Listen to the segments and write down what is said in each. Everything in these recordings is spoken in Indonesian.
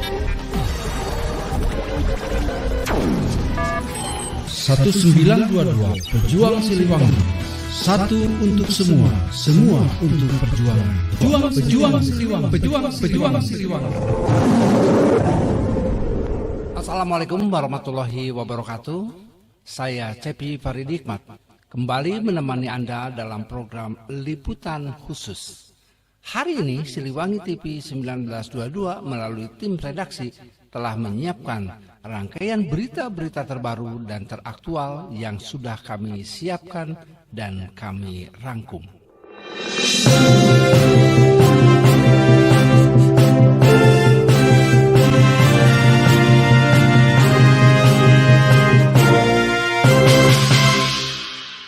...1922 Pejuang Siliwangi. Satu untuk semua, semua untuk perjuangan. Pejuang Siliwangi. Pejuang Siliwangi. Assalamualaikum warahmatullahi wabarakatuh. Saya Cepi Faridikmat kembali menemani Anda dalam program Liputan Khusus. Hari ini Siliwangi TV 1922 melalui tim redaksi telah menyiapkan rangkaian berita-berita terbaru dan teraktual yang sudah kami siapkan dan kami rangkum.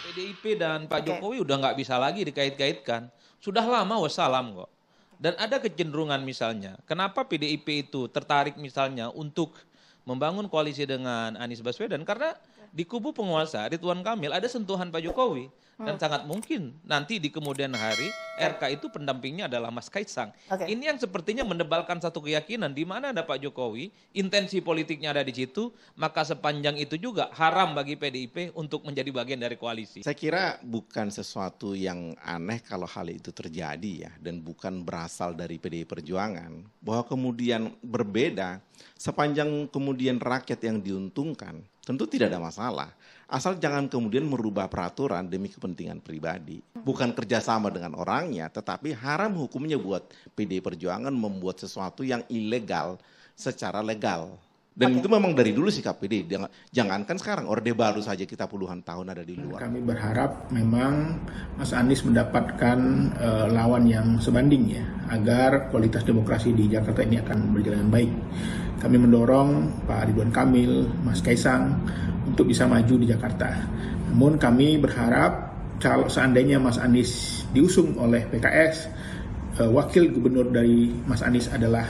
PDIP dan Pak Jokowi udah nggak bisa lagi dikait-kaitkan. Sudah lama wassalam kok. Dan ada kecenderungan misalnya, kenapa PDIP itu tertarik misalnya untuk membangun koalisi dengan Anies Baswedan? Karena di kubu penguasa Ridwan Kamil ada sentuhan Pak Jokowi. Dan sangat mungkin nanti di kemudian hari RK itu pendampingnya adalah Mas Kaisang. Ini yang sepertinya mendebalkan satu keyakinan di mana ada Pak Jokowi, intensi politiknya ada di situ, maka sepanjang itu juga haram bagi PDIP untuk menjadi bagian dari koalisi. Saya kira bukan sesuatu yang aneh kalau hal itu terjadi ya, dan bukan berasal dari PDI Perjuangan. Bahwa kemudian berbeda, sepanjang kemudian rakyat yang diuntungkan, tentu tidak ada masalah. Asal jangan kemudian merubah peraturan demi kepentingan pribadi. Bukan kerjasama dengan orangnya, tetapi haram hukumnya buat PDI Perjuangan membuat sesuatu yang ilegal secara legal. Dan itu memang dari dulu sikap PDI. Jangankan sekarang, Orde Baru saja kita puluhan tahun ada di luar. Kami berharap memang Mas Anies mendapatkan lawan yang sebanding ya, agar kualitas demokrasi di Jakarta ini akan berjalan baik. Kami mendorong Pak Ridwan Kamil, Mas Kaisang untuk bisa maju di Jakarta. Namun kami berharap kalau seandainya Mas Anies diusung oleh PKS, wakil gubernur dari Mas Anies adalah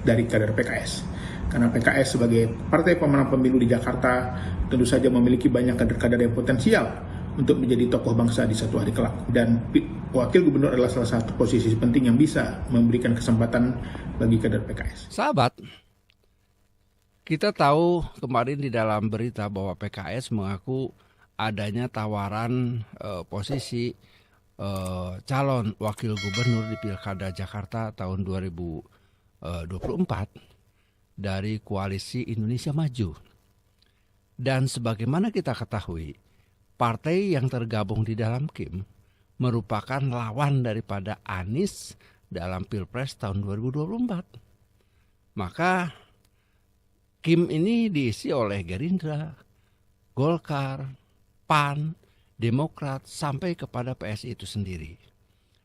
dari kader PKS. Karena PKS sebagai partai pemenang pemilu di Jakarta tentu saja memiliki banyak kader-kader yang potensial untuk menjadi tokoh bangsa di suatu hari kelak. Dan wakil gubernur adalah salah satu posisi penting yang bisa memberikan kesempatan bagi kader PKS. Sahabat, kita tahu kemarin di dalam berita bahwa PKS mengaku adanya tawaran posisi calon wakil gubernur di Pilkada Jakarta tahun 2024 dari Koalisi Indonesia Maju. Dan sebagaimana kita ketahui, partai yang tergabung di dalam KIM merupakan lawan daripada Anies dalam Pilpres tahun 2024. Maka KIM ini diisi oleh Gerindra, Golkar, PAN, Demokrat, sampai kepada PSI itu sendiri.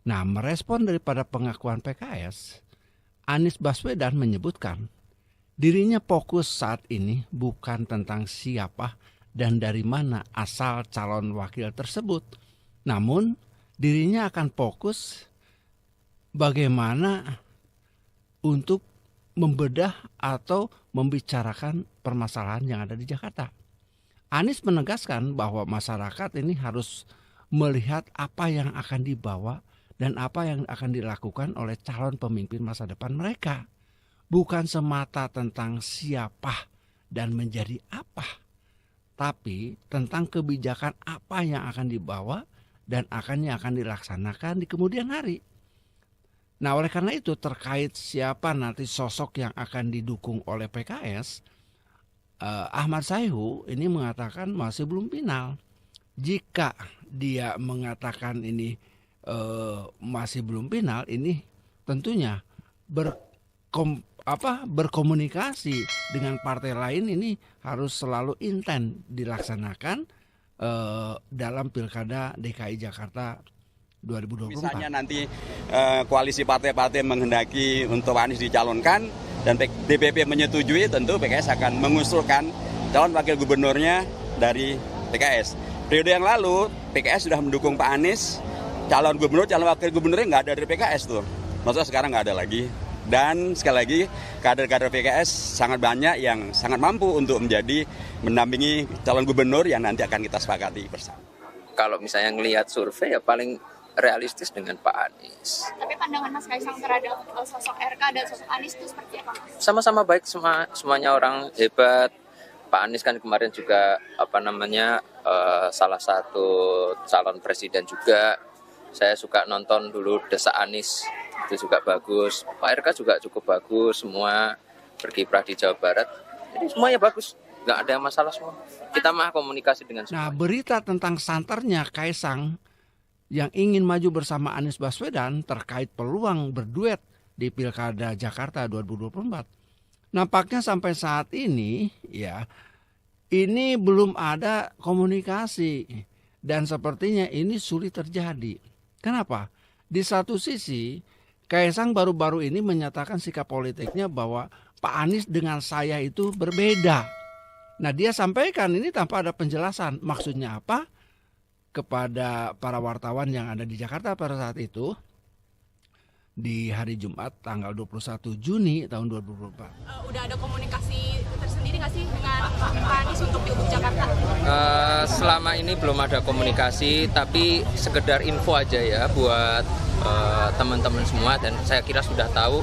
Nah, merespon daripada pengakuan PKS, Anies Baswedan menyebutkan dirinya fokus saat ini bukan tentang siapa dan dari mana asal calon wakil tersebut. Namun, dirinya akan fokus bagaimana untuk membedah atau membicarakan permasalahan yang ada di Jakarta. Anies menegaskan bahwa masyarakat ini harus melihat apa yang akan dibawa dan apa yang akan dilakukan oleh calon pemimpin masa depan mereka. Bukan semata tentang siapa dan menjadi apa, tapi tentang kebijakan apa yang akan dibawa dan yang akan dilaksanakan di kemudian hari. Nah, oleh karena itu terkait siapa nanti sosok yang akan didukung oleh PKS, Ahmad Sayhu ini mengatakan masih belum final. Jika dia mengatakan ini masih belum final, ini tentunya berkomunikasi dengan partai lain ini harus selalu intens dilaksanakan dalam Pilkada DKI Jakarta 2024. Misalnya nanti koalisi partai-partai menghendaki untuk Anies dicalonkan dan DPP menyetujui, tentu PKS akan mengusulkan calon wakil gubernurnya dari PKS. Periode yang lalu PKS sudah mendukung Pak Anies, calon gubernur, calon wakil gubernurnya nggak ada dari PKS tuh. Maksudnya sekarang nggak ada lagi. Dan sekali lagi kader-kader PKS sangat banyak yang sangat mampu untuk mendampingi calon gubernur yang nanti akan kita sepakati bersama. Kalau misalnya ngelihat survei ya paling realistis dengan Pak Anies. Tapi pandangan Mas Kaisang terhadap sosok RK dan sosok Anies itu seperti apa, Mas? Sama-sama baik, semuanya orang hebat. Pak Anies kan kemarin juga salah satu calon presiden juga. Saya suka nonton dulu Desa Anies, itu juga bagus. Pak RK juga cukup bagus, semua berkiprah di Jawa Barat. Jadi semuanya bagus, nggak ada masalah semua. Kita mah komunikasi dengan semua. Nah, berita tentang santernya Kaisang yang ingin maju bersama Anies Baswedan terkait peluang berduet di Pilkada Jakarta 2024. Nampaknya sampai saat ini ya, ini belum ada komunikasi dan sepertinya ini sulit terjadi. Kenapa? Di satu sisi Kaisang baru-baru ini menyatakan sikap politiknya bahwa Pak Anies dengan saya itu berbeda. Nah, dia sampaikan ini tanpa ada penjelasan. Maksudnya apa? Kepada para wartawan yang ada di Jakarta pada saat itu di hari Jumat tanggal 21 Juni tahun 2024. Udah ada komunikasi tersendiri nggak sih dengan Pak Anies untuk pilgub Jakarta? Selama ini belum ada komunikasi, tapi sekedar info aja ya buat teman-teman semua, dan saya kira sudah tahu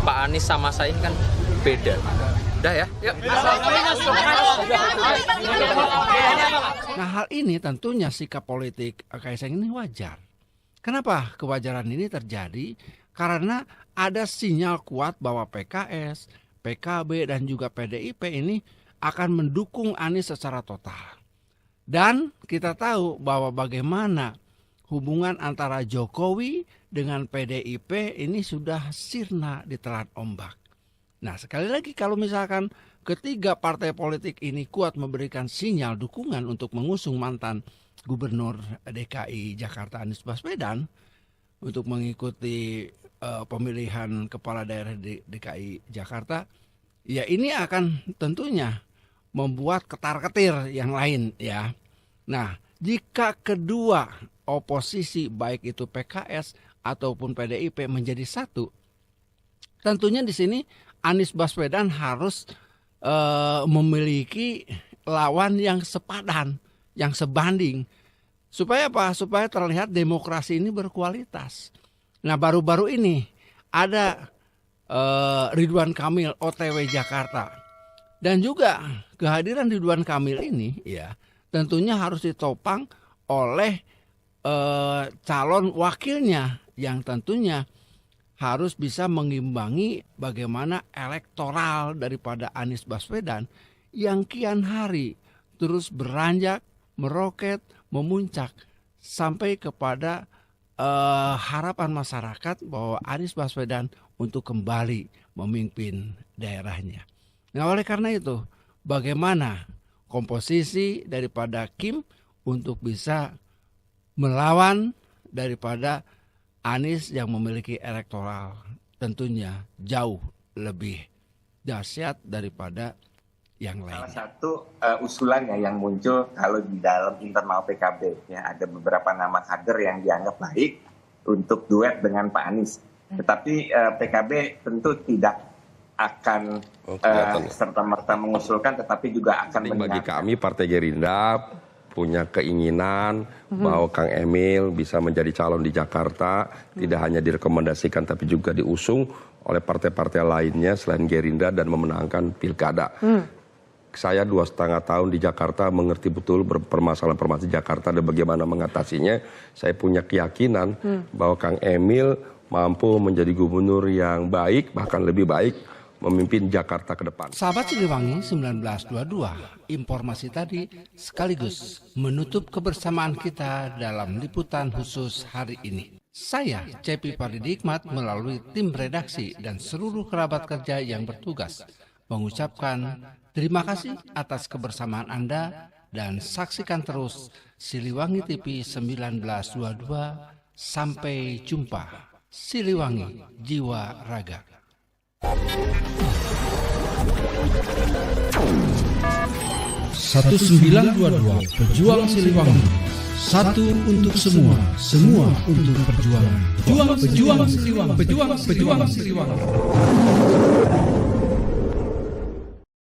Pak Anies sama saya ini kan beda. Udah ya, yuk. Nah, hal ini tentunya sikap politik Kaisang ini wajar. Kenapa kewajaran ini terjadi? Karena ada sinyal kuat bahwa PKS, PKB dan juga PDIP ini akan mendukung Anies secara total. Dan kita tahu bahwa bagaimana hubungan antara Jokowi dengan PDIP ini sudah sirna ditelan ombak. Nah, sekali lagi kalau misalkan ketiga partai politik ini kuat memberikan sinyal dukungan untuk mengusung mantan Gubernur DKI Jakarta Anies Baswedan untuk mengikuti pemilihan kepala daerah di DKI Jakarta, ya ini akan tentunya membuat ketar-ketir yang lain ya. Nah, jika kedua oposisi baik itu PKS ataupun PDIP menjadi satu, tentunya di sini Anies Baswedan harus memiliki lawan yang sepadan, yang sebanding. Supaya apa? Supaya terlihat demokrasi ini berkualitas. Nah, baru-baru ini ada Ridwan Kamil OTW Jakarta. Dan juga kehadiran Ridwan Kamil ini ya tentunya harus ditopang oleh calon wakilnya yang tentunya harus bisa mengimbangi bagaimana elektoral daripada Anies Baswedan yang kian hari terus beranjak, meroket, memuncak sampai kepada harapan masyarakat bahwa Anies Baswedan untuk kembali memimpin daerahnya. Nah, oleh karena itu, bagaimana komposisi daripada Kim untuk bisa melawan daripada Anies yang memiliki elektoral tentunya jauh lebih dahsyat daripada yang lain. Salah satu usulannya yang muncul kalau di dalam internal PKB ya, ada beberapa nama kader yang dianggap baik untuk duet dengan Pak Anies. Tetapi PKB tentu tidak akan serta-merta mengusulkan, tetapi juga akan bagi kami Partai Gerindra punya keinginan bahwa Kang Emil bisa menjadi calon di Jakarta, tidak hanya direkomendasikan tapi juga diusung oleh partai-partai lainnya selain Gerindra dan memenangkan pilkada. Saya 2,5 tahun di Jakarta mengerti betul permasalahan-permasalahan Jakarta dan bagaimana mengatasinya. Saya punya keyakinan bahwa Kang Emil mampu menjadi gubernur yang baik, bahkan lebih baik memimpin Jakarta ke depan. Sahabat Siliwangi 1922, informasi tadi sekaligus menutup kebersamaan kita dalam liputan khusus hari ini. Saya Cepi Paridikmat melalui tim redaksi dan seluruh kerabat kerja yang bertugas mengucapkan terima kasih atas kebersamaan Anda dan saksikan terus Siliwangi TV 1922. Sampai jumpa. Siliwangi, jiwa raga. 1922 Pejuang Siliwangi. Satu untuk semua, semua untuk perjuangan. Pejuang Siliwangi. Pejuang Siliwangi.